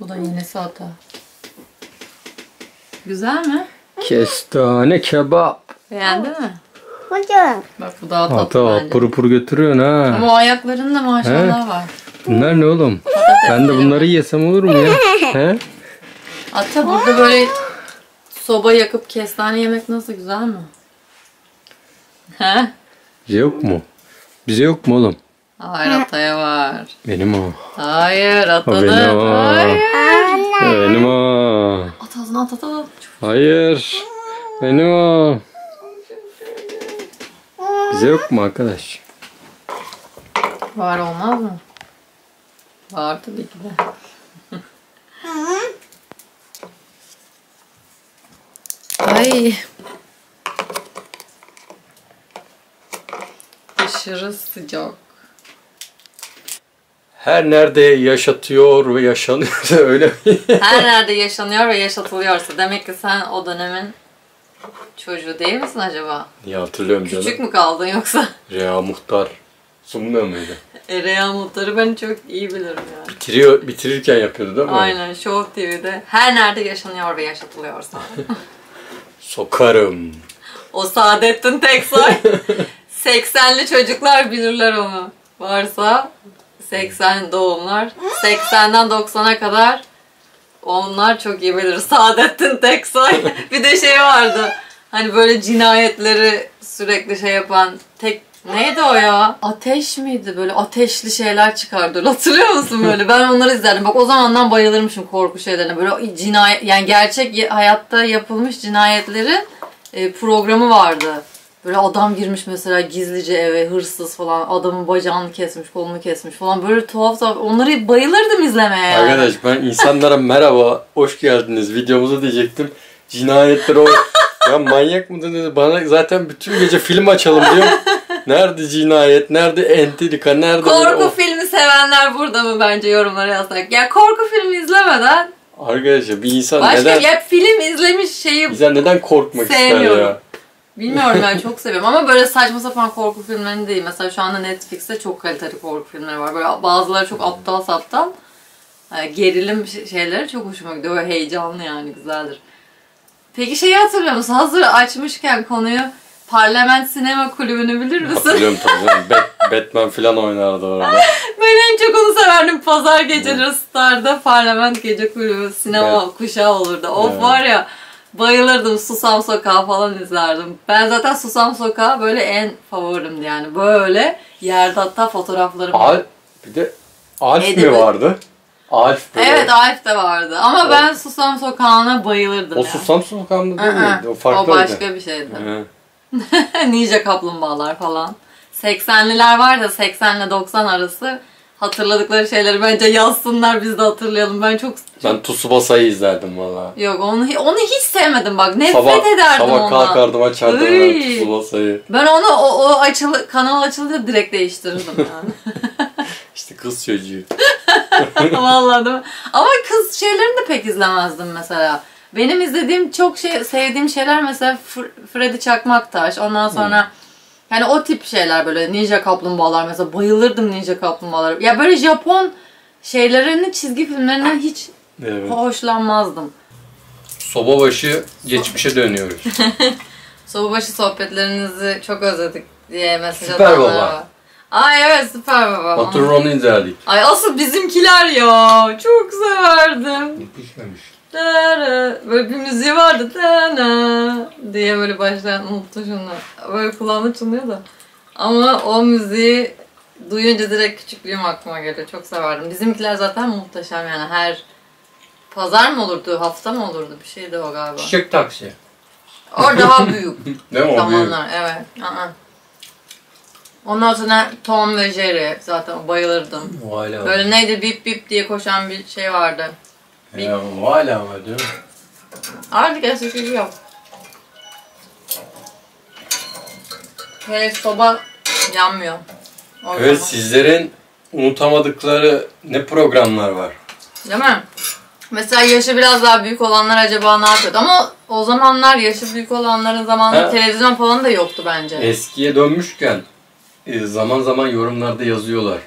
Bu da yenisi ata. Güzel mi? Kestane kebap. Beğendin mi? Hocam. Bak bu daha tatlı Ata bence. pır pır götürüyorsun ha. Ama o ayaklarında maşallah var. Bunlar ne oğlum? Ben de bunları yesem olur mu ya? He? Ata burada böyle soba yakıp kestane yemek nasıl, güzel mi? He? Bize yok mu? Bize yok mu oğlum? Hayır, Ata'ya var. Benim o. Hayır, O Ata'nın. benim o. Hayır. Benim o. At ağzına at. Hayır. Benim o. Bize yok mu arkadaş? Var, olmaz mı? Var tabii ki de. Ay. Aşırı sıcak. Her nerede yaşatıyor ve yaşanıyor öyle mi? Her nerede yaşanıyor ve yaşatılıyorsa demek ki sen o dönemin çocuğu değil misin acaba? Niye hatırlıyorum canım. Küçük mü kaldın yoksa? Rea Muhtar sunmuyor muydu? Ereğa Muhtar'ı ben çok iyi bilirim yani. Bitirirken yapıyordu değil mi? Aynen, Show TV'de her nerede yaşanıyor ve yaşatılıyorsa. Sokarım. O Saadettin Teksoy. 80'li çocuklar bilirler onu. Varsa 80 doğumlar. 80'den 90'a kadar onlar çok iyi bilir. Saadettin Teksoy. Bir de şey vardı. Hani böyle cinayetleri sürekli şey yapan neydi o ya? Ateş miydi? Böyle ateşli şeyler çıkardı. Hatırlıyor musun böyle? Ben onları izlerdim. Bak o zamandan bayılırmışım korku şeylerine. Böyle cinayet, yani gerçek hayatta yapılmış cinayetlerin programı vardı. Böyle adam girmiş mesela gizlice eve, hırsız falan, adamın bacağını kesmiş, kolunu kesmiş falan, böyle tuhaf tuhaf. Onları bayılırdım izlemeye yani. Arkadaş ben insanlara merhaba, hoş geldiniz videomuzu diyecektim. Cinayetleri o... Ya manyak mıdır dedi. Bana zaten bütün gece film açalım diyor. Nerede cinayet, nerede entrika, nerede... Korku filmi sevenler burada mı bence yorumlara yazsak. Ya korku filmi izlemeden... Arkadaşlar bir insan başka neden... ya film izlemiş şeyi İnsan neden korkmak ister ya? Bilmiyorum, ben çok seviyorum ama böyle saçma sapan korku filmlerini değil. Mesela şu anda Netflix'te çok kaliteli korku filmleri var. Böyle bazıları çok aptal saptal. Gerilim şeyleri çok hoşuma gidiyor. Böyle heyecanlı yani, güzeldir. Peki şeyi hatırlıyor musun? Hazır açmışken konuyu, Parlament Sinema Kulübü'nü bilir misin? Hatırlıyorum tabii. Batman falan oynardı orada. Ben en çok onu severdim. Pazar geceleri Star'da Parlament Gece Kulübü sinema kuşağı olurdu. Of var ya, bayılırdım. Susam Sokağı falan izlerdim. Ben zaten Susam Sokağı böyle en favorimdi yani. Böyle yerde hatta fotoğraflarım var. Bir de Alf mi vardı? Alf böyle. Evet, Alf de vardı. Ama ben Susam Sokağı'na bayılırdım. O yani. Susam Sokağı'nda değil miydi? O farklıydı. O başka bir şeydi. Ninja kaplumbağalar falan. 80'liler var da 80 ile 90 arası hatırladıkları şeyleri bence yazsınlar, biz de hatırlayalım. Ben Tsubasa'yı izlerdim valla. Yok, onu hiç sevmedim bak. Nefret ederdim sabah ondan. Kalkardım açardım Tsubasa'yı. Ben onu o kanal açılınca direkt değiştirirdim yani. İşte kız çocuğu. Vallahi değil mi? Ama kız şeylerini de pek izlemezdim mesela. Benim izlediğim çok sevdiğim şeyler mesela Freddy Çakmaktaş. Ondan sonra yani o tip şeyler, böyle Ninja Kaplumbağalar mesela, bayılırdım Ninja Kaplumbağalar. Ya böyle Japon şeylerini, çizgi filmlerinden hiç hoşlanmazdım. Sobabaşı geçmişe dönüyoruz. Sobabaşı sohbetlerinizi çok özledik diye mesaj Süper atanlar Baba. var. Ay evet, Süper Baba. Oturur onu izlerdik. Ay asıl bizimkiler ya. Çok severdim. Yapışmamış. Böyle bir müziği vardı. Diye böyle başlayan, unuttum şunu. Böyle kulağıma çınlıyor da. Ama o müziği duyunca direkt küçüklüğüm aklıma geliyor. Çok severdim. Bizimkiler zaten muhteşem yani. Her pazar mı olurdu, hafta mı olurdu? Bir şeydi o galiba. Çiçek Taksi. O daha büyük. Değil mi o zamanlar, evet. Ondan sonra Tom ve Jerry, zaten bayılırdım. Böyle neydi, bip bip diye koşan bir şey vardı. Ya o hala var değil mi? Artık eskisi yok. Ve soba yanmıyor. Evet, sizlerin unutamadıkları ne programlar var? Değil mi? Mesela yaşı biraz daha büyük olanlar acaba ne yapıyordu? Ama o zamanlar yaşı büyük olanların zamanında televizyon falan da yoktu bence. Eskiye dönmüşken zaman zaman yorumlarda yazıyorlar.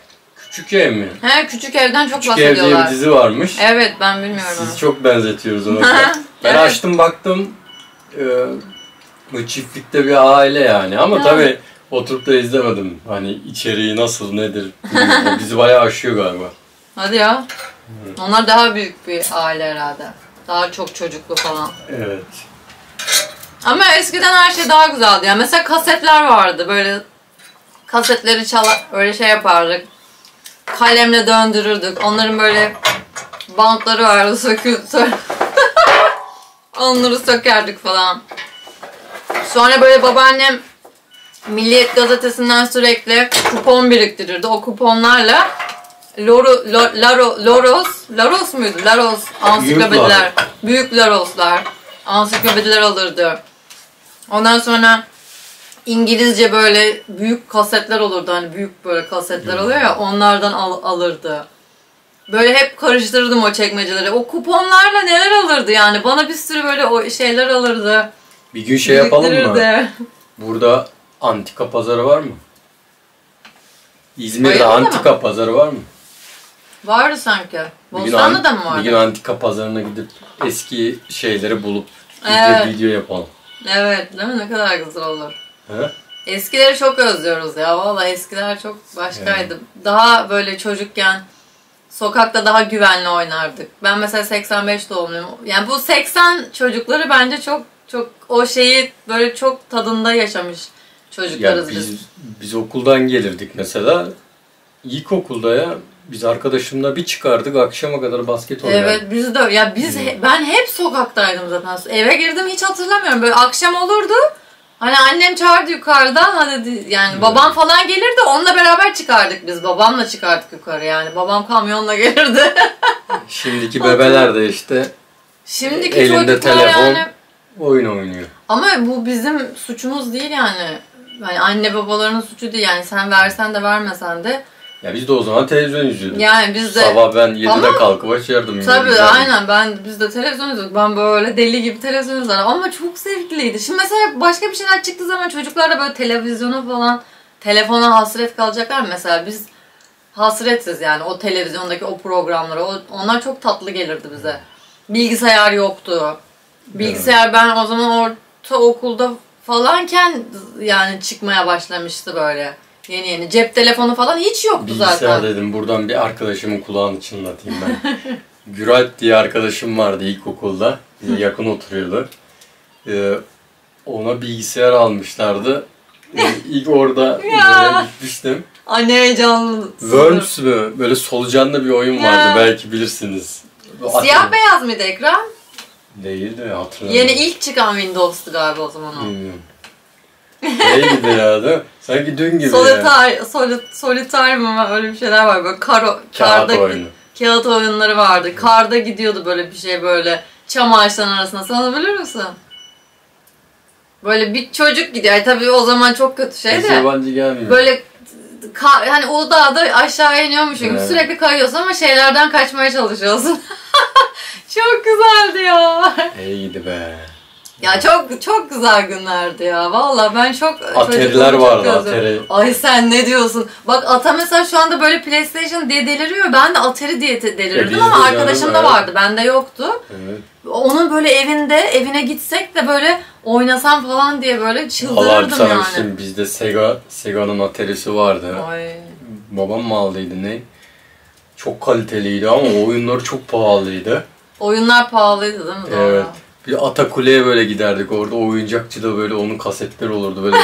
Küçük Ev mi? He, Küçük Ev'den çok Küçük Ev diye bahsediyorlar. bir dizi varmış. Evet, ben bilmiyorum. Sizi çok benzetiyoruz ona. Ben Evet. açtım baktım. Bu çiftlikte bir aile yani. Ama Ha. tabii oturup da izlemedim. Hani içeriği nasıl, nedir bilmiyorum. O bizi bayağı aşıyor galiba. Hadi ya. Onlar daha büyük bir aile herhalde. Daha çok çocuklu falan. Evet. Ama eskiden her şey daha güzeldi. Yani mesela kasetler vardı. Böyle kasetleri çalar, öyle şey yapardık. Kalemle döndürürdük. Onların böyle bantları vardı, onları sökerdik falan. Sonra böyle babaannem Milliyet Gazetesi'nden sürekli kupon biriktirirdi. O kuponlarla Laros muydu? Laros ansiklopediler. Büyük Laroslar. Ansiklopediler alırdı. Ondan sonra İngilizce böyle büyük kasetler olurdu. Hani büyük böyle kasetler oluyor ya, onlardan alırdı. Böyle hep karıştırırdım o çekmeceleri. O kuponlarla neler alırdı yani. Bana bir sürü böyle o şeyler alırdı. Bir gün şey yapalım mı? Biriktirirdi. Burada antika pazarı var mı? İzmir'de Bayılmadı antika pazarı var mı? Vardı sanki. Bir gün, Bostanlı'da mı vardı? bir gün antika pazarına gidip eski şeyleri bulup Evet. video yapalım. Evet, değil mi? Ne kadar güzel olur. He? Eskileri çok özlüyoruz ya. Vallahi eskiler çok başkaydı. Daha böyle çocukken sokakta daha güvenli oynardık. Ben mesela 85 doğumluyum. Yani bu 80 çocukları bence çok o şeyi böyle çok tadında yaşamış çocuklarız Ya biz. biz okuldan gelirdik mesela. İlkokulda ya biz arkadaşımla bir çıkardık akşama kadar basket oynardık. Evet, biz de ya ben hep sokaktaydım zaten. Eve girdim hiç hatırlamıyorum. Böyle akşam olurdu. Hani annem çağırdı yukarıdan, hadi yani babam falan gelirdi, onunla beraber çıkardık biz. Babamla çıkardık yukarı yani. Babam kamyonla gelirdi. Şimdiki bebeler de işte Şimdiki elinde çocuklar telefon, yani. oyun oynuyor. Ama bu bizim suçumuz değil yani. Yani anne babaların suçu değil yani, sen versen de vermesen de. Ya biz de o zaman televizyon izliyorduk. Yani biz de Sabah ben 7'de Ama kalkıp açardım. tabii aynen, biz de televizyon izliyorduk. Ben böyle deli gibi televizyon izlerdim ama çok zevkliydi. Şimdi mesela başka bir şeyler çıktığı zaman çocuklar da böyle televizyona falan, telefona hasret kalacaklar. Mesela biz hasretiz yani o televizyondaki o programlara. Onlar çok tatlı gelirdi bize. Bilgisayar yoktu. Bilgisayar ben o zaman ortaokulda falanken yani çıkmaya başlamıştı böyle. Yeni cep telefonu falan hiç yoktu Bilgisayar zaten. dedim buradan bir arkadaşımın kulağını çınlatayım ben. Güral diye arkadaşım vardı ilkokulda. Bize yakın oturuyordu. Ona bilgisayar almışlardı. İlk orada böyle gitmiştim. Anne heyecanlı. Worms mü? Böyle solucanlı bir oyun vardı, Ya. belki bilirsiniz. Siyah beyaz mıydı ekran? Değildi, hatırlamıyorum. Yeni ilk çıkan Windows'tu galiba o zaman o. Bilmiyorum. Neydi ya da? Sanki dün gibi Solitaire mı? Öyle bir şeyler var böyle Kağıt karda oyunu. kağıt oyunları vardı. Karda gidiyordu böyle bir şey böyle çam ağaçlarının arasına. Sen onu bilir misin? Böyle bir çocuk gidiyor. Yani tabii o zaman çok kötü şey Hiç de. yabancı gelmiyor. Böyle hani o dağda aşağı iniyormuşsun gibi sürekli kayıyorsun ama şeylerden kaçmaya çalışıyorsun. Çok güzeldi ya. İyiydi be. Ya çok güzel günlerdi ya. Vallahi ben çok Atari'ler vardı, özledim. Atari. Ay sen ne diyorsun? Bak Ata mesela şu anda böyle PlayStation diye deliriyor. Ben de Atari diye delirdim biz ama de arkadaşımda canım, vardı. Bende yoktu. Evet. Onun böyle evine gitsek de böyle oynasam falan diye böyle Allah çıldırırdım sana yani. yani. Bizde Sega'nın Atari'si vardı. Ay. Babam mı aldıydı ne? Çok kaliteliydi ama oyunları çok pahalıydı. Oyunlar pahalıydı değil mi? Doğru. Evet. Bir Atakule'ye böyle giderdik, orada oyuncakçıda böyle onun kasetleri olurdu. Böyle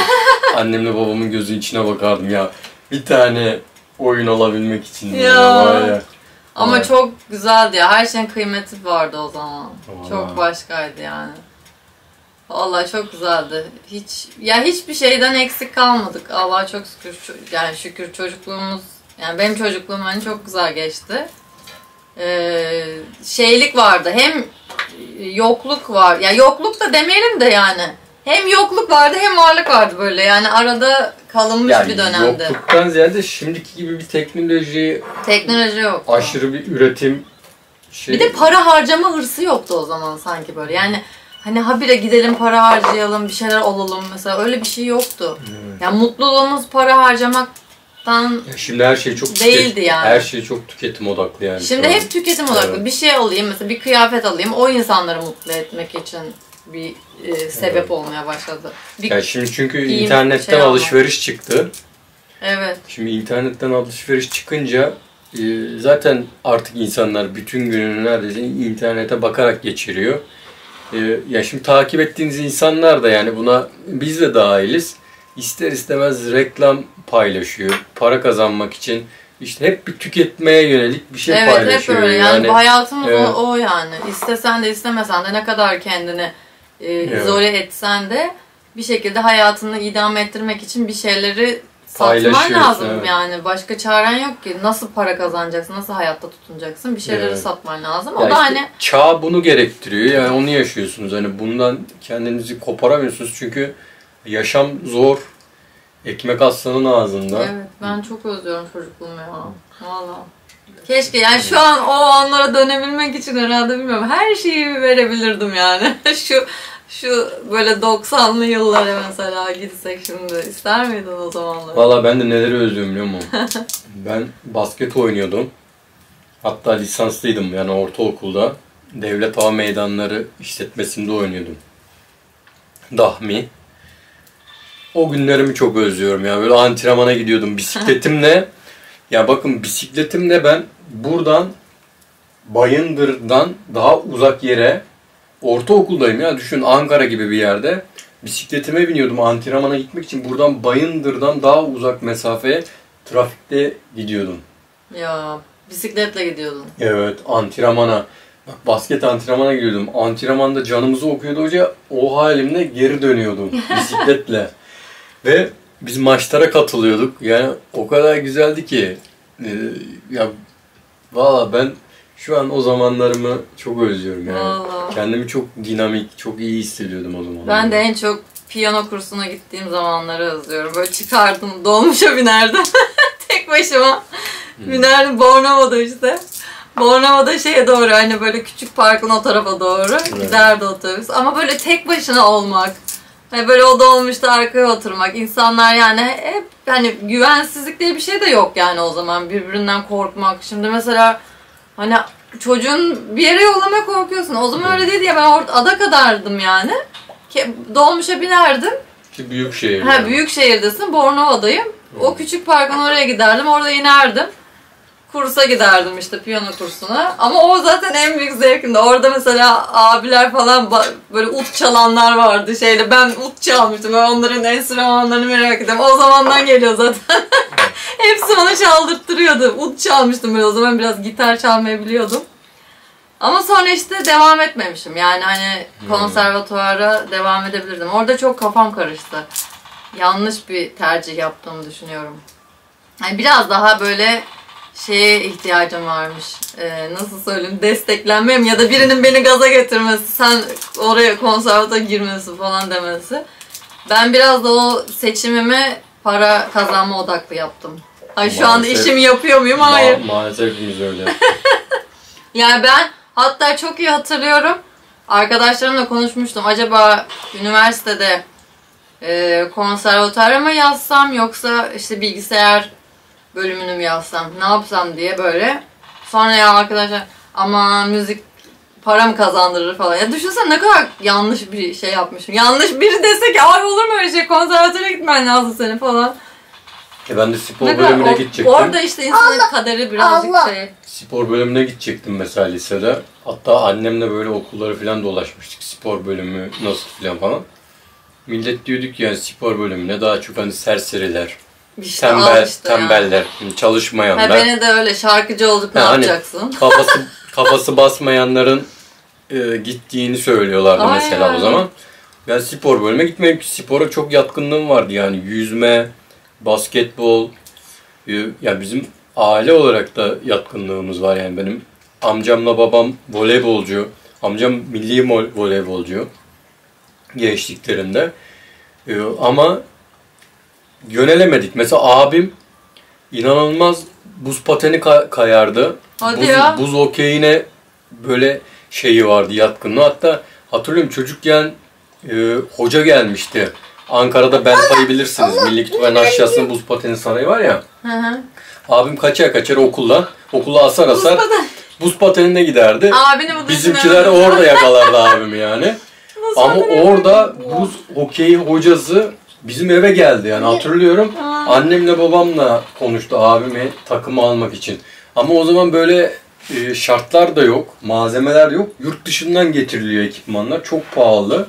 annemle babamın gözünün içine bakardım ya. Bir tane oyun alabilmek için. Ya. Ama Vay. çok güzeldi ya. Her şeyin kıymeti vardı o zaman. Vallahi. Çok başkaydı yani. Vallahi çok güzeldi. Hiçbir şeyden eksik kalmadık. Allah'a çok şükür. Yani şükür çocukluğumuz, yani benim çocukluğum hani çok güzel geçti. Şeylik vardı. Hem yokluk var. Ya yokluk da demeyelim de yani. Hem yokluk vardı hem varlık vardı böyle. Yani arada kalınmış Yani bir dönemde. yokluktan ziyade şimdiki gibi bir Teknoloji yok. aşırı bir üretim Bir de para harcama hırsı yoktu o zaman sanki böyle. Yani hani habire gidelim para harcayalım, bir şeyler alalım mesela, öyle bir şey yoktu. Yani mutluluğumuz para harcamaktan hayattan Ya şimdi her şey çok değildi yani. Her şey çok tüketim odaklı yani. Şimdi hep tüketim odaklı. Evet. Bir şey alayım mesela, bir kıyafet alayım, o insanları mutlu etmek için bir sebep olmaya başladı. Yani şimdi çünkü internetten alışveriş çıktı. Evet. Şimdi internetten alışveriş çıkınca zaten artık insanlar bütün gününü neredeyse internete bakarak geçiriyor. Ya şimdi takip ettiğiniz insanlar da yani buna biz de dahiliz. İster istemez reklam paylaşıyor. Para kazanmak için işte hep bir tüketmeye yönelik bir şey paylaşıyor. Evet, hep öyle. Yani hayatımız o yani. İstesen de istemesen de ne kadar kendini izole etsen de bir şekilde hayatını idame ettirmek için bir şeyleri satman lazım yani. Başka çaren yok ki. Nasıl para kazanacaksın, nasıl hayatta tutunacaksın? Bir şeyleri satman lazım. O da işte hani çağ bunu gerektiriyor. Yani onu yaşıyorsunuz. Hani bundan kendinizi koparamıyorsunuz çünkü yaşam zor. Ekmek aslanın ağzında. Evet, ben çok özlüyorum çocukluğumu ya. Valla. Keşke yani şu an o anlara dönebilmek için herhalde bilmiyorum. Her şeyi verebilirdim yani. Şu böyle 90'lı yıllara mesela gitsek şimdi. İster miydin o zamanlar? Valla ben de neleri özlüyorum biliyor musun? Ben basket oynuyordum. Hatta lisanslıydım yani ortaokulda. Devlet Hava Meydanları işletmesinde oynuyordum. Dahmi. O günlerimi çok özlüyorum ya. Böyle antrenmana gidiyordum bisikletimle. Ya bakın bisikletimle ben buradan Bayındır'dan daha uzak yere ortaokuldayım ya. Düşün Ankara gibi bir yerde. Bisikletime biniyordum antrenmana gitmek için. Buradan Bayındır'dan daha uzak mesafeye trafikte gidiyordum. Ya bisikletle gidiyordun. Evet antrenmana. Bak basket antrenmana gidiyordum. Antrenmanda canımızı okuyordu hoca. O halimle geri dönüyordum bisikletle. Ve biz maçlara katılıyorduk. Yani o kadar güzeldi ki. Ya valla ben şu an o zamanlarımı çok özlüyorum yani. Vallahi. Kendimi çok dinamik, çok iyi hissediyordum o zaman. Ben de en çok piyano kursuna gittiğim zamanları özlüyorum. Böyle çıkardım, dolmuşa binerdim. Tek başıma. Binerdim Bornova'da işte. Bornova'da şeye doğru hani böyle küçük parkın o tarafa doğru giderdi otobüs. Ama böyle tek başına olmak. Hani böyle o dolmuşta arkaya oturmak. İnsanlar yani hep hani güvensizlik diye bir şey de yok yani o zaman. Birbirinden korkmak. Şimdi mesela hani çocuğun bir yere yollamaya korkuyorsun. O zaman öyle değildi ya, ben orada ada kadardım yani. Dolmuşa binerdim. Ki büyük şehir. Ha, büyük şehirdesin. Bornova'dayım. O küçük parkın oraya giderdim. Orada inerdim. Kursa giderdim işte, piyano kursuna. Ama o zaten en büyük zevkimdi. Orada mesela abiler falan böyle ut çalanlar vardı şeyle. Ben ut çalmıştım. Ben onların enstrümanlarını merak ediyorum. O zamandan geliyor zaten. Hepsi bana çaldırttırıyordu. Ut çalmıştım böyle. O zaman biraz gitar çalmayı biliyordum. Ama sonra işte devam etmemişim. Yani hani konservatuvara devam edebilirdim. Orada çok kafam karıştı. Yanlış bir tercih yaptığımı düşünüyorum. Yani biraz daha böyle şeye ihtiyacım varmış. Nasıl söyleyeyim? Desteklenmem ya da birinin beni gaza getirmesi, sen oraya konservata girmesi falan demesi. Ben biraz da o seçimimi para kazanma odaklı yaptım. Ay şu anda işimi yapıyor muyum? Hayır. Maalesef biz öyle. Yani ben hatta çok iyi hatırlıyorum. Arkadaşlarımla konuşmuştum. Acaba üniversitede konservatuara mı yazsam yoksa işte bilgisayar bölümünü mü yazsam, ne yapsam diye böyle. Sonra ya arkadaşlar ama müzik para mı kazandırır falan. Ya düşünsene ne kadar yanlış bir şey yapmışım. Yanlış biri dese ki ay olur mu öyle şey, konservatöre gitmen lazım senin falan. Ben de spor bölümüne gidecektim. Orada işte insanın kaderi birazcık şey. Spor bölümüne gidecektim mesela lisede. Hatta annemle böyle okulları falan dolaşmıştık. Spor bölümü nasıl falan. Millet diyorduk ya spor bölümüne daha çok hani serseriler. İşte tembeller, yani çalışmayanlar. Beni de öyle şarkıcı olduk ne yapacaksın? Kafası basmayanların gittiğini söylüyorlardı mesela o zaman. Ben spor bölümüne gitmedim ki spora çok yatkınlığım vardı yani yüzme, basketbol. Ya bizim aile olarak da yatkınlığımız var yani benim amcamla babam voleybolcu, amcam milli voleybolcu gençliklerinde. Ama yönelemedik. Mesela abim inanılmaz buz pateni kayardı. Buz okeyine böyle şeyi vardı, yatkınlığı. Hatta hatırlıyorum çocukken hoca gelmişti. Ankara'da Belpa'yı bilirsiniz. Milli Kütüphane'nin aşağısında buz pateni sarayı var ya. Hı hı. Abim kaçar kaçar okula asar asar buz patenine giderdi. Bizimkiler orada yakalardı abimi yani. Ama orada buz hokeyi hocası bizim eve geldi yani hatırlıyorum. Annemle babamla konuştu abimi takımı almak için. Ama o zaman böyle şartlar da yok, malzemeler yok. Yurt dışından getiriliyor ekipmanlar. Çok pahalı.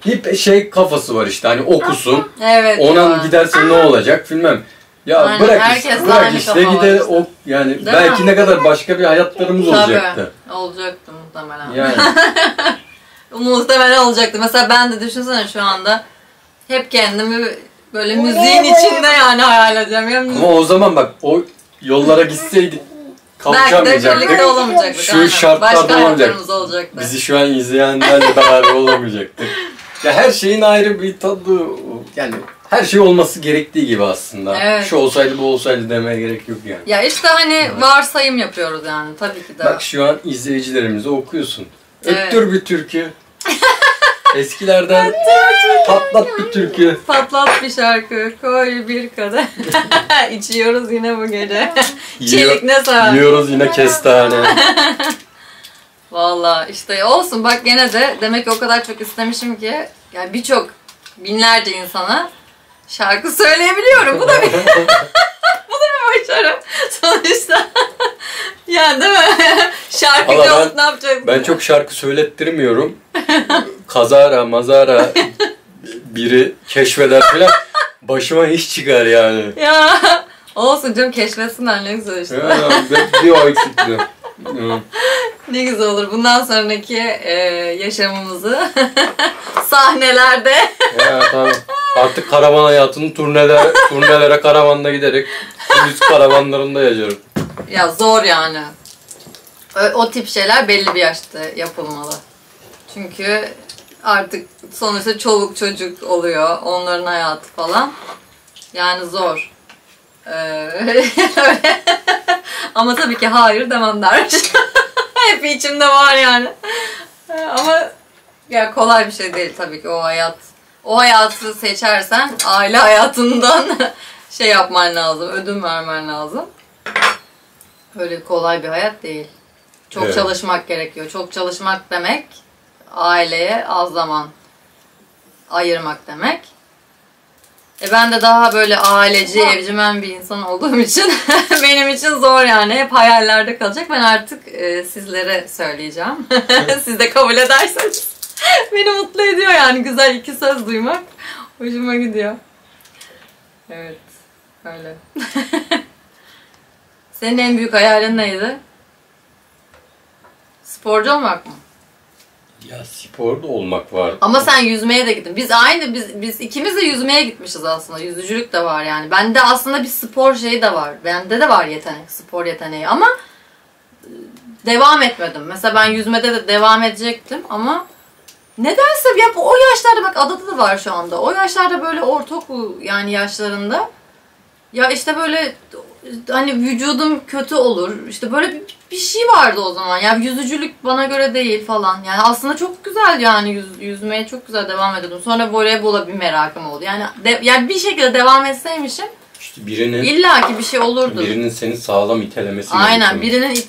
Hep şey kafası var işte hani okusun. Evet. Ona giderse ne olacak bilmem. Ya aynen, bırak işte gider işte. o yani değil belki mi? ne kadar başka bir hayatlarımız olacaktı. Olacaktı muhtemelen. Yani. Muhtemelen olacaktı. Mesela ben de düşünsene şu anda hep kendimi böyle müziğin içinde yani hayal edeceğim. Ama o zaman bak o yollara gitseydik belki de kavuşamayacaktık. birlikte olamayacaktık. Şu aynen. şartlarda başka olamayacak. olacaktı. Bizi şu an izleyenlerle beraber olamayacaktık. Ya her şeyin ayrı bir tadı yani her şey olması gerektiği gibi aslında. Evet. Şu olsaydı bu olsaydı demeye gerek yok yani. Ya işte hani varsayım yapıyoruz yani tabii ki de. Bak şu an izleyicilerimize okuyorsun. Evet. Öttür bir türkü. Eskilerden patlat bir türkü. Patlat bir şarkı, koy bir kadeh. İçiyoruz yine bu gece. Çelik ne sarar? Yiyoruz yine kestane. Valla işte olsun bak gene de demek ki o kadar çok istemişim ki yani birçok binlerce insana şarkı söyleyebiliyorum. Bu da bir bu da bir başarı sonuçta. Yani değil mi? Şarkıcı olup ne yapacaksın? Ben çok şarkı söylettirmiyorum. Kazara mazara biri keşfeder falan başıma iş çıkar yani. Ya olsun canım keşfetsinler ne güzel işte. Ya, bir o eksikti. Ne güzel olur. Bundan sonraki yaşamımızı sahnelerde. Ya tamam. Artık karavan hayatını turnelere karavanla giderek turist karavanlarında yaşarım. Ya zor yani. O tip şeyler belli bir yaşta yapılmalı. Çünkü artık sonuçta çoluk çocuk oluyor. Onların hayatı falan. Yani zor. Ama tabii ki hayır demem dermiş. Hep içimde var yani. Ama ya kolay bir şey değil tabii ki o hayat. O hayatı seçersen aile hayatından şey yapman lazım, ödün vermen lazım. Öyle kolay bir hayat değil. Çok evet. Çalışmak gerekiyor. Çok çalışmak demek aileye az zaman ayırmak demek. Ben de daha böyle aileci, evcimen bir insan olduğum için benim için zor yani. Hep hayallerde kalacak. Ben artık sizlere söyleyeceğim. Siz de kabul ederseniz. Beni mutlu ediyor yani. Güzel iki söz duymak. Hoşuma gidiyor. Evet. Öyle. Senin en büyük hayalin neydi? Sporcu olmak mı? Ya sporda olmak var. Ama sen yüzmeye de gittin. Biz ikimiz de yüzmeye gitmişiz aslında. Yüzücülük de var yani. Bende aslında bir spor şeyi de var. Bende de var yetenek, spor yeteneği ama devam etmedim. Mesela ben yüzmede de devam edecektim ama nedense ya o yaşlarda bak adada da var şu anda. O yaşlarda böyle ortaokul yani yaşlarında ya işte böyle hani vücudum kötü olur. İşte böyle bir şey vardı o zaman. Ya yüzücülük bana göre değil falan. Yani aslında çok güzel yani yüzmeye çok güzel devam ediyordum. Sonra voleybola bir merakım oldu. Yani bir şekilde devam etseymişim işte birinin illaki bir şey olurdu. Birinin seni sağlam itelemesi aynen gerekiyor. Birinin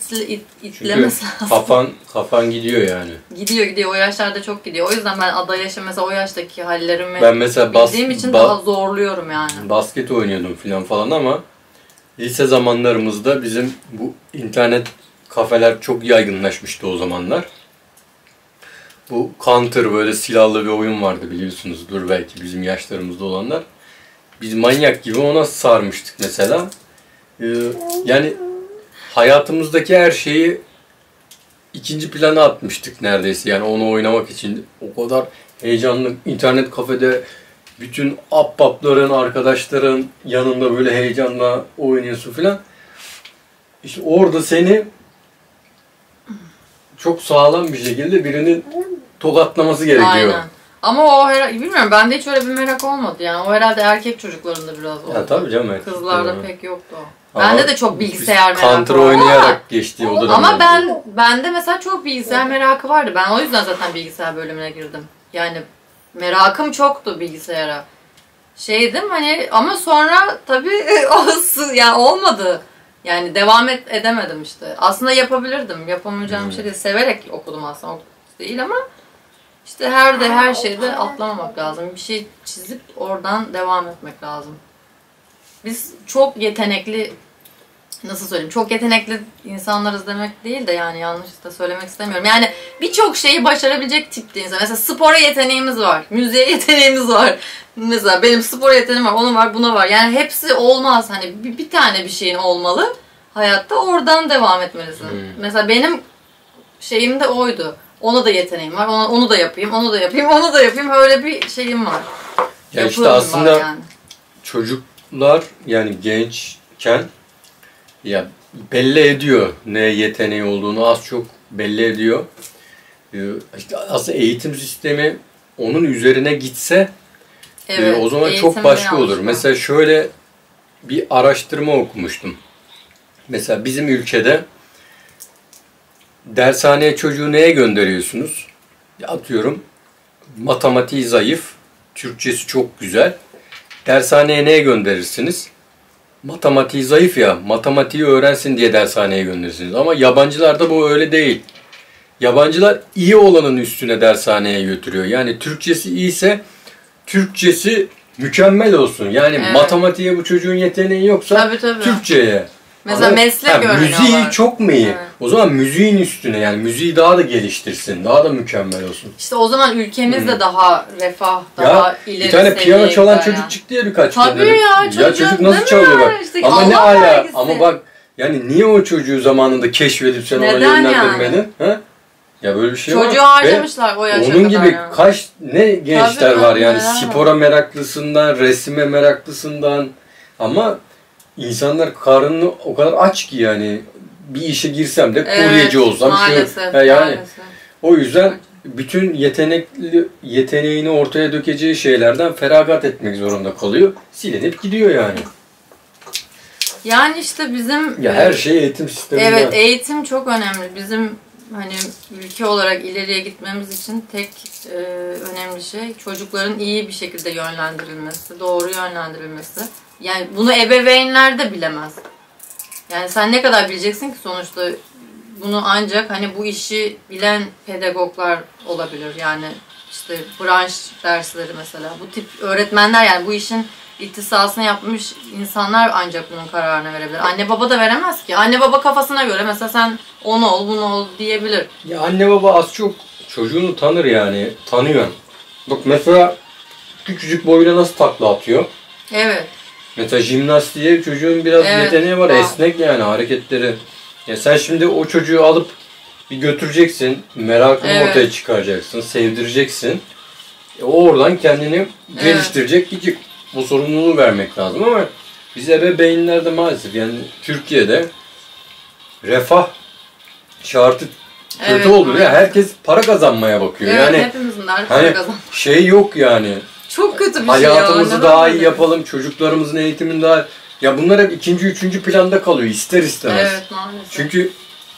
itlemesi lazım. Kafan gidiyor yani. Gidiyor. O yaşlarda çok gidiyor. O yüzden ben ada yaşım mesela o yaştaki hallerimi ben mesela bildiğim için daha zorluyorum yani. Basket oynuyordum falan ama lise zamanlarımızda bizim bu internet kafeler çok yaygınlaşmıştı o zamanlar. Bu Counter böyle silahlı bir oyun vardı biliyorsunuzdur belki bizim yaşlarımızda olanlar. Biz manyak gibi ona sarmıştık mesela. Yani hayatımızdaki her şeyi ikinci plana atmıştık neredeyse. Yani onu oynamak için o kadar heyecanlı internet kafede bütün ahbapların, arkadaşların yanında böyle heyecanla oynuyorsun filan. İşte orada seni çok sağlam bir şekilde birinin tokatlaması gerekiyor. Aynen. Ama o bilmiyorum bende hiç öyle bir merak olmadı yani. O herhalde erkek çocuklarında biraz oldu. Ya tabii canım. Kızlarda pek yoktu o. Bende de çok bilgisayar merakı Counter vardı. oynayarak geçti o dönem. Ama bende mesela çok bilgisayar merakı vardı. Ben o yüzden zaten bilgisayar bölümüne girdim. Yani merakım çoktu bilgisayara. Şeydim hani ama sonra tabii yani olmadı. Yani devam edemedim işte. Aslında yapabilirdim. Yapamayacağım bir şey değil. Severek okudum aslında. O değil ama işte her şeyde atlamamak lazım. Bir şey çizip oradan devam etmek lazım. Biz çok yetenekli, nasıl söyleyeyim, çok yetenekli insanlarız demek değil de yani yanlış da söylemek istemiyorum. Yani birçok şeyi başarabilecek tipte insan. Mesela spora yeteneğimiz var, müziğe yeteneğimiz var. Mesela benim spor yeteneğim var, onun var, buna var. Yani hepsi olmaz. Hani bir tane bir şeyin olmalı. Hayatta oradan devam etmelisin. Mesela benim şeyim de oydu. Ona da yeteneğim var. Onu da yapayım, onu da yapayım, onu da yapayım. Öyle bir şeyim var. Ya işte aslında yani. Çocuklar yani gençken ya belli ediyor ne yeteneği olduğunu, az çok belli ediyor. İşte aslında eğitim sistemi onun üzerine gitse evet, o zaman çok başka olur. Mesela şöyle bir araştırma okumuştum. Mesela bizim ülkede dershaneye çocuğu neye gönderiyorsunuz? Atıyorum matematiği zayıf, Türkçesi çok güzel. Dershaneye neye gönderirsiniz? Matematiği zayıf ya, matematiği öğrensin diye dershaneye gönderirsiniz. Ama yabancılarda bu öyle değil. Yabancılar iyi olanın üstüne dershaneye götürüyor. Yani Türkçesi iyiyse Türkçesi mükemmel olsun. Yani evet, matematiğe bu çocuğun yeteneği yoksa tabii. Türkçeye. Mesela meslek öğreniyorlar. Müziği çok mu iyi? Evet. O zaman müziğin üstüne yani müziği daha da geliştirsin. Daha da mükemmel olsun. İşte o zaman ülkemiz de daha refah, daha ileri bir tane piyano çalan çocuk çıktı ya birkaç kere. Tabii ya çocuk nasıl çalıyor bak. İşte ama Allah ne ala. Ama bak yani niye o çocuğu zamanında keşfedip sen ona yönlendirmedin? Yani? Ya böyle bir şey çocuğu var. harcamışlar o yaşa onun gibi yani. Kaç ne gençler var yani spora meraklısından, resime meraklısından ama İnsanlar karnını o kadar aç ki yani bir işe girsem de kuryeci olsam maalesef, yani maalesef. O yüzden bütün yeteneğini ortaya dökeceği şeylerden feragat etmek zorunda kalıyor. Silinip gidiyor yani. Yani işte bizim her şey eğitim sisteminde. Evet, eğitim çok önemli. Bizim hani ülke olarak ileriye gitmemiz için tek önemli şey çocukların iyi bir şekilde yönlendirilmesi, doğru yönlendirilmesi. Yani bunu ebeveynler de bilemez. Yani sen ne kadar bileceksin ki sonuçta bunu ancak hani bu işi bilen pedagoglar olabilir. Yani işte branş dersleri mesela. Bu tip öğretmenler yani bu işin ihtisasını yapmış insanlar ancak bunun kararını verebilir. Anne baba da veremez ki. Anne baba kafasına göre mesela sen onu ol bunu ol diyebilir. Ya anne baba az çok çocuğunu tanır yani. Tanıyor. Bak mesela küçücük boyuyla nasıl takla atıyor. Evet. Mesela jimnastiğe çocuğun biraz yeteneği var. Esnek yani hareketleri. Ya sen şimdi o çocuğu alıp bir götüreceksin. Merakını ortaya çıkaracaksın. Sevdireceksin. O oradan kendini geliştirecek. Gidecek. Bu sorumluluğu vermek lazım ama biz ebeveynlerde maalesef yani Türkiye'de refah şartı kötü oldu ya. Herkes para kazanmaya bakıyor. Evet, yani hepimizin para kazanmaya. Şey yok yani. Çok kötü bir şey ya. Hayatımızı daha iyi yapalım, çocuklarımızın eğitimini daha... Ya bunlar hep ikinci, üçüncü planda kalıyor ister istemez. Evet maalesef. Çünkü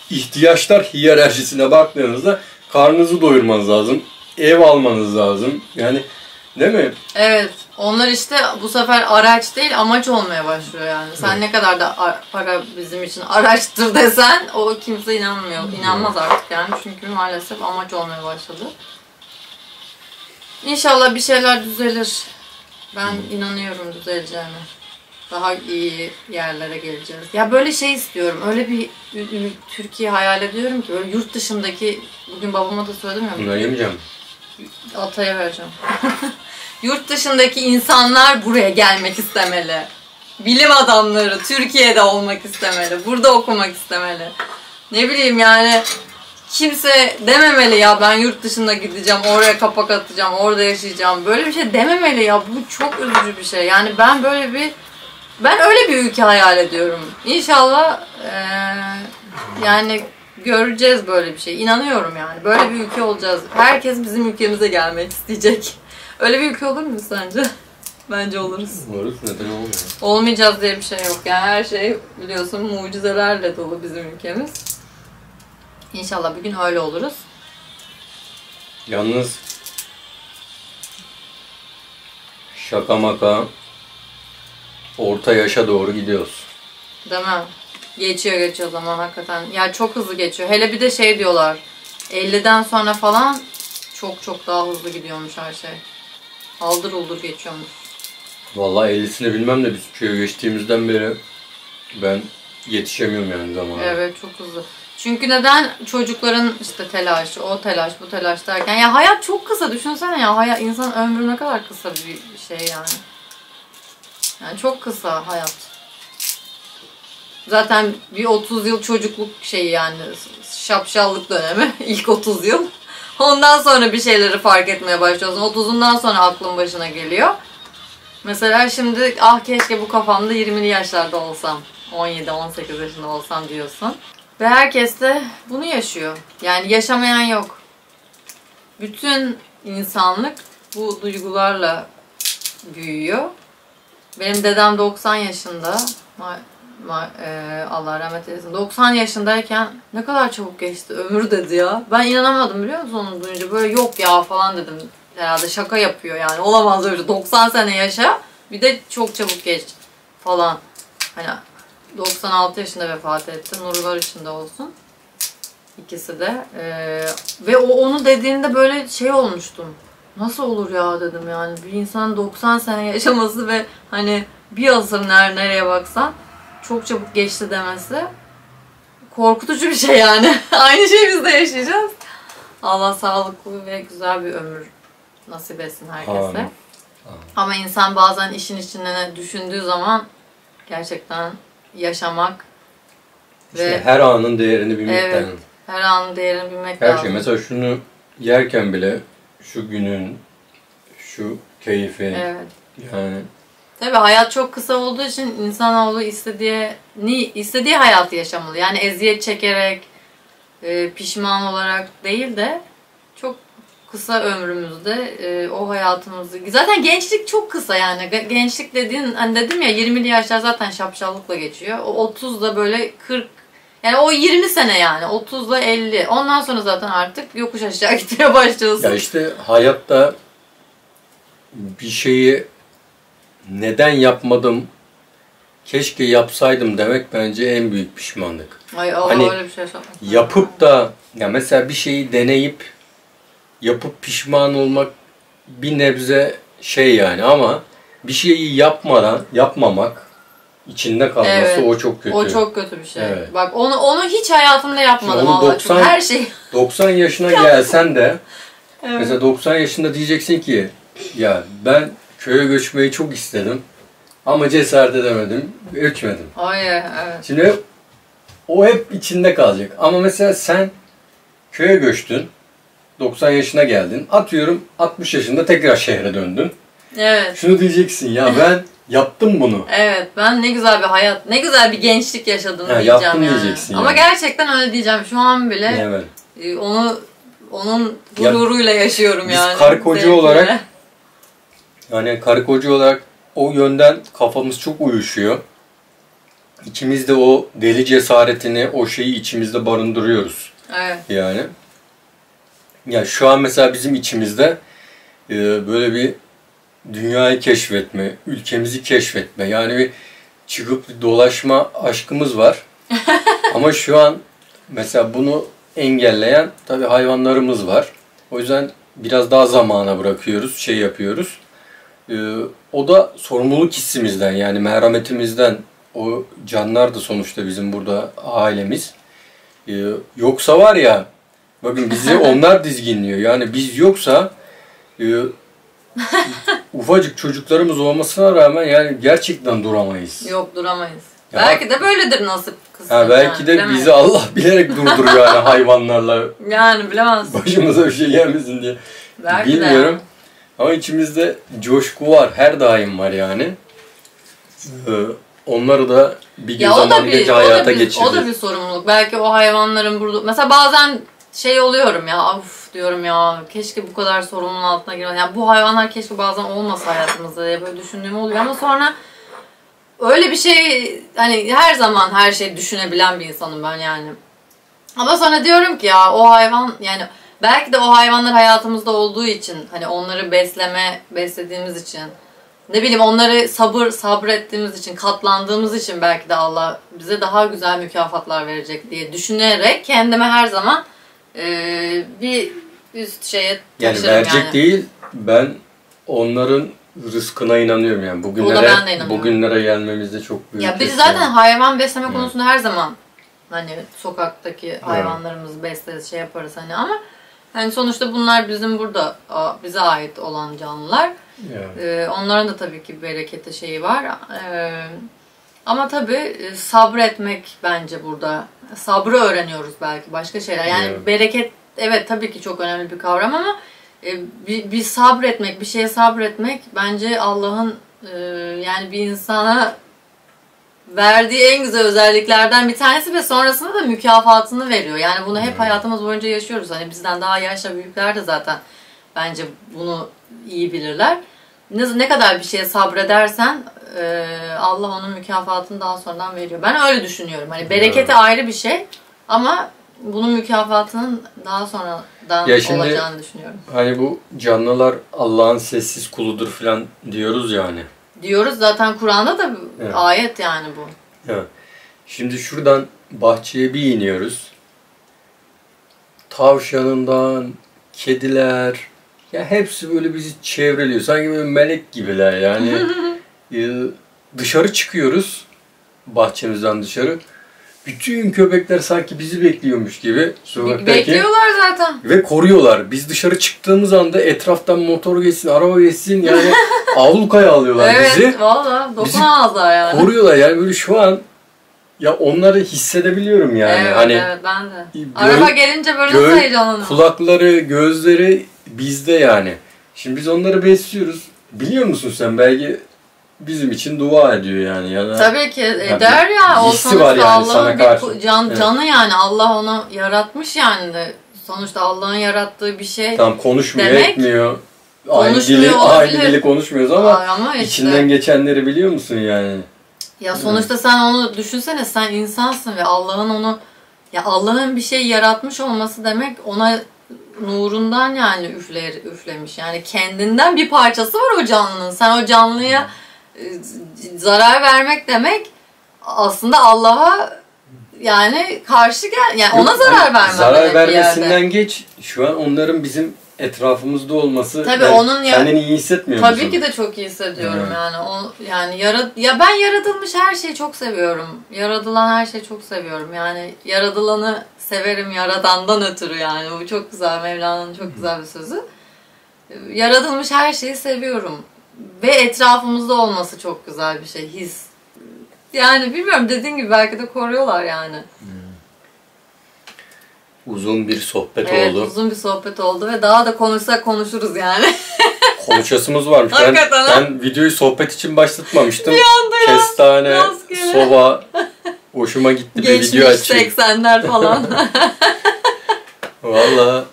ihtiyaçlar hiyerarşisine baktığınızda karnınızı doyurmanız lazım, ev almanız lazım. Yani değil mi? Evet. Onlar işte bu sefer araç değil amaç olmaya başlıyor yani. Sen ne kadar da para bizim için araçtır desen o kimse inanmıyor. İnanmaz artık yani çünkü maalesef amaç olmaya başladı. İnşallah bir şeyler düzelir. Ben inanıyorum düzeleceğine. Daha iyi yerlere geleceğiz. Ya böyle şey istiyorum. Öyle bir Türkiye hayal ediyorum ki böyle yurt dışındaki bugün babama da söyledim ya. Bunları yemeyeceğim. Ataya vereceğim. Yurt dışındaki insanlar buraya gelmek istemeli. Bilim adamları Türkiye'de olmak istemeli. Burada okumak istemeli. Ne bileyim yani kimse dememeli ya ben yurt dışına gideceğim, oraya kapak atacağım, orada yaşayacağım. Böyle bir şey dememeli ya. Bu çok üzücü bir şey. Yani ben öyle bir ülke hayal ediyorum. İnşallah yani göreceğiz böyle bir şey. İnanıyorum yani. Böyle bir ülke olacağız. Herkes bizim ülkemize gelmek isteyecek. Öyle bir ülke olur mu sence? Bence oluruz. Oluruz. Neden olmuyor? Olmayacağız diye bir şey yok. Yani her şey biliyorsun mucizelerle dolu bizim ülkemiz. İnşallah bir gün öyle oluruz. Yalnız şaka maka orta yaşa doğru gidiyoruz. Değil mi? Geçiyor zaman hakikaten. Ya çok hızlı geçiyor. Hele bir de şey diyorlar. 50'den sonra falan çok daha hızlı gidiyormuş her şey. Aldır uldur geçiyormuş. Vallahi 50'sini bilmem de biz köye geçtiğimizden beri ben yetişemiyorum yani zamana. Evet çok hızlı. Çünkü neden? Çocukların işte telaşı, o telaş, bu telaş derken. Ya hayat çok kısa, düşünsene ya. Hayat, insan ömrü ne kadar kısa bir şey yani. Yani çok kısa hayat. Zaten bir 30 yıl çocukluk şeyi yani, şapşallık dönemi. İlk 30 yıl. Ondan sonra bir şeyleri fark etmeye başlıyorsun. 30'undan sonra aklın başına geliyor. Mesela şimdi keşke bu kafamda 20'li yaşlarda olsam. 17-18 yaşında olsam diyorsun. Ve herkes de bunu yaşıyor. Yani yaşamayan yok. Bütün insanlık bu duygularla büyüyor. Benim dedem 90 yaşında. Allah rahmet eylesin. 90 yaşındayken ne kadar çabuk geçti ömür dedi ya. Ben inanamadım biliyor musun onu duyunca. Böyle yok ya falan dedim. Herhalde şaka yapıyor yani. Olamaz öyle. 90 sene yaşa. Bir de çok çabuk geç falan. Hani 96 yaşında vefat etti. Nurlar içinde olsun. İkisi de. Ve onu dediğinde böyle şey olmuştum. Nasıl olur ya dedim yani. Bir insanın 90 sene yaşaması ve hani bir asır nereye baksan çok çabuk geçti demesi korkutucu bir şey yani. Aynı şeyi biz de yaşayacağız. Allah sağlıklı ve güzel bir ömür nasip etsin herkese. Amin. Ama insan bazen işin içinden düşündüğü zaman gerçekten yaşamak İşte ve her anın değerini bilmek evet, lazım. her anın değerini bilmek Her lazım. şey. Mesela şunu yerken bile şu günün, şu keyfi Evet. yani. Tabii hayat çok kısa olduğu için insanoğlu istediği hayatı yaşamalı. Yani eziyet çekerek, pişman olarak değil de çok kısa ömrümüzde o hayatımızı... Zaten gençlik çok kısa yani. Gençlik dediğin, hani dedim ya 20'li yaşlar zaten şapşallıkla geçiyor. O 30 da böyle 40, yani o 20 sene yani. 30 ile 50. Ondan sonra zaten artık yokuş aşağı gitmeye başlıyorsun. Ya işte hayatta bir şeyi neden yapmadım, keşke yapsaydım demek bence en büyük pişmanlık. Ay hani öyle bir şey yapıp da ya mesela bir şeyi deneyip yapıp pişman olmak bir nebze şey yani, ama bir şeyi yapmamak, içinde kalması evet, o çok kötü. O çok kötü bir şey. Evet. Bak onu hiç hayatımda yapmadım Onu Allah aşkına. Her şey. 90 yaşına gelsen de Evet. mesela 90 yaşında diyeceksin ki ya ben köye göçmeyi çok istedim ama cesaret edemedim, göçmedim. Ay evet. Şimdi o hep içinde kalacak. Ama mesela sen köye göçtün, 90 yaşına geldin, atıyorum 60 yaşında tekrar şehre döndün. Evet. Şunu diyeceksin ya ben yaptım bunu. Evet, ben ne güzel bir hayat, ne güzel bir gençlik yaşadım Ha, diyeceğim yaptım yani. diyeceksin Ama yani. gerçekten öyle diyeceğim. Şu an bile Evet. onun gururuyla yaşıyorum biz yani. karı koca Zevkiyle. olarak yani karı koca olarak o yönden kafamız çok uyuşuyor. İkimiz de o deli cesaretini, o şeyi içimizde barındırıyoruz. Evet. Yani. Ya şu an mesela bizim içimizde böyle bir dünyayı keşfetme, ülkemizi keşfetme, yani bir çıkıp bir dolaşma aşkımız var. Ama şu an mesela bunu engelleyen tabii hayvanlarımız var. O yüzden biraz daha zamana bırakıyoruz, şey yapıyoruz. O da sorumluluk hissimizden, yani merhametimizden. O canlar da sonuçta bizim burada ailemiz. Yoksa var ya, bakın bizi onlar dizginliyor. Yani biz yoksa ufacık çocuklarımız olmasına rağmen yani gerçekten duramayız. Yok, duramayız. Ya Belki de böyledir nasip kısmı. Ha, belki yani, de bilemeyiz. bizi Allah bilerek durduruyor yani hayvanlarla. Yani bilemez. Başımıza bir şey gelmesin diye. Belki Bilmiyorum. de. Ama içimizde coşku var. Her daim var yani. Onları da bir gün zaman gelince hayata geçireceğiz. O da bir sorumluluk. Belki o hayvanların burada... Mesela bazen şey oluyorum ya, of diyorum ya, keşke bu kadar sorumluluğun altına girmeden. Yani bu hayvanlar keşke bazen olmasa hayatımızda diye böyle düşündüğüm oluyor ama sonra öyle bir şey, hani her zaman her şeyi düşünebilen bir insanım ben yani. Ama sonra diyorum ki ya o hayvan, yani belki de o hayvanlar hayatımızda olduğu için, hani onları beslediğimiz için ne bileyim onları sabrettiğimiz için, katlandığımız için belki de Allah bize daha güzel mükafatlar verecek diye düşünerek kendime her zaman bir üst şeye Yani taşırım verecek değil, ben onların rızkına inanıyorum yani. Bugünlere gelmemizde çok büyük. Ya biz zaten hayvan besleme konusunda her zaman hani sokaktaki hayvanlarımızı besleriz, şey yaparız hani, ama hani sonuçta bunlar bizim burada bize ait olan canlılar. Onların da tabii ki bereketi şeyi var. Ama tabii sabretmek bence burada. Sabrı öğreniyoruz belki, başka şeyler. Yani bereket evet tabii ki çok önemli bir kavram ama bir sabretmek, bir şeye sabretmek bence Allah'ın yani bir insana verdiği en güzel özelliklerden bir tanesi ve sonrasında da mükafatını veriyor. Yani bunu hep hayatımız boyunca yaşıyoruz. Hani bizden daha yaşlı büyükler de zaten bence bunu iyi bilirler. Ne kadar bir şeye sabredersen Allah onun mükafatını daha sonradan veriyor. Ben öyle düşünüyorum. Hani bereketi ayrı bir şey ama bunun mükafatının daha sonradan olacağını düşünüyorum. Hani bu canlılar Allah'ın sessiz kuludur falan diyoruz yani. Diyoruz zaten, Kur'an'da da ayet yani bu. Evet. Şimdi şuradan bahçeye bir iniyoruz. Tavşanından, kediler, ya hepsi böyle bizi çevreliyor. Sanki böyle melek gibiler yani. Dışarı çıkıyoruz. Bahçemizden dışarı. Bütün köpekler sanki bizi bekliyormuş gibi sokaktaki. Bekliyorlar zaten. Ve koruyorlar. Biz dışarı çıktığımız anda etraftan motor geçsin, araba geçsin yani avlukaya alıyorlar bizi. Evet valla dokunamazlar yani. Koruyorlar yani, böyle şu an ya onları hissedebiliyorum yani. Evet, hani evet ben de. Araba gelince böyle nasıl heyecanlanıyor. Kulakları, gözleri bizde yani. Şimdi biz onları besliyoruz. Biliyor musun sen, belki bizim için dua ediyor yani. Ya da, tabii ki eder ya. O sonuçta yani Allah'ın bir canı yani. Allah onu yaratmış yani de. Sonuçta Allah'ın yarattığı bir şey. Tam konuşmuyor, demek, etmiyor. Aynı dili konuşmuyoruz ama işte, içinden geçenleri biliyor musun yani? Ya sonuçta sen onu düşünsene, sen insansın ve Allah'ın onu, ya Allah'ın bir şey yaratmış olması demek ona nurundan yani üflemiş. Yani kendinden bir parçası var o canlının. Sen o canlıya zarar vermek demek aslında Allah'a yani karşı yani ona zarar vermek. Zarar vermesinden geç. Şu an onların bizim etrafımızda olması, tabii onun kendini iyi hissetmiyor musun? Tabii ki de çok iyi hissediyorum yani. Ya ben yaratılmış her şeyi çok seviyorum. Yaratılan her şeyi çok seviyorum. Yani yaratılanı severim yaradandan ötürü yani. Bu çok güzel, Mevlana'nın çok güzel bir sözü. Yaratılmış her şeyi seviyorum. Ve etrafımızda olması çok güzel bir şey, his. Yani bilmiyorum, dediğin gibi belki de koruyorlar yani. Uzun bir sohbet oldu. Evet, uzun bir sohbet oldu ve daha da konuşsak konuşuruz yani. Konuşasımız varmış. Ben videoyu sohbet için başlatmamıştım. Bir anda ya. Kestane, soba, hoşuma gitti, bir video açayım. Geçmiş 80'ler falan. Valla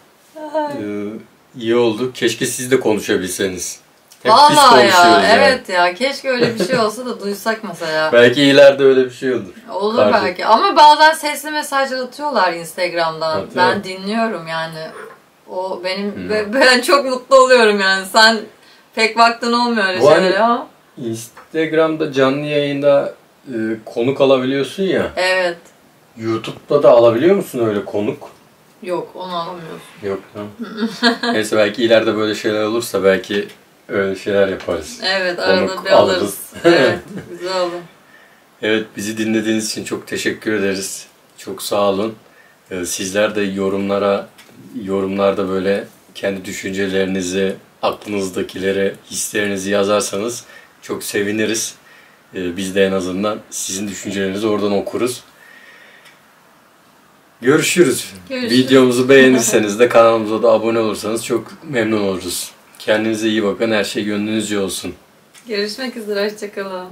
iyi oldu. Keşke siz de konuşabilseniz. Valla ya, evet ya. Keşke öyle bir şey olsa da duysak mesela. Belki ileride öyle bir şey olur. Olur belki. Ama bazen sesli mesajlar atıyorlar Instagram'dan. Ben dinliyorum yani. O benim ben çok mutlu oluyorum yani. Sen pek vaktin olmuyor öyle şeyler ama. Instagram'da canlı yayında konuk alabiliyorsun ya. Evet. YouTube'da da alabiliyor musun öyle konuk? Yok, onu alamıyorsun. Yok. Neyse, belki ileride böyle şeyler olursa belki öyle şeyler yaparız. Evet, arada bir alırız. Evet, güzel olur. Evet, bizi dinlediğiniz için çok teşekkür ederiz. Çok sağ olun. Sizler de yorumlarda böyle kendi düşüncelerinizi, aklınızdakileri, hislerinizi yazarsanız çok seviniriz. Biz de en azından sizin düşüncelerinizi oradan okuruz. Görüşürüz. Videomuzu beğenirseniz de kanalımıza da abone olursanız çok memnun oluruz. Kendinize iyi bakın. Her şey gönlünüzce olsun. Görüşmek üzere. Hoşçakalın.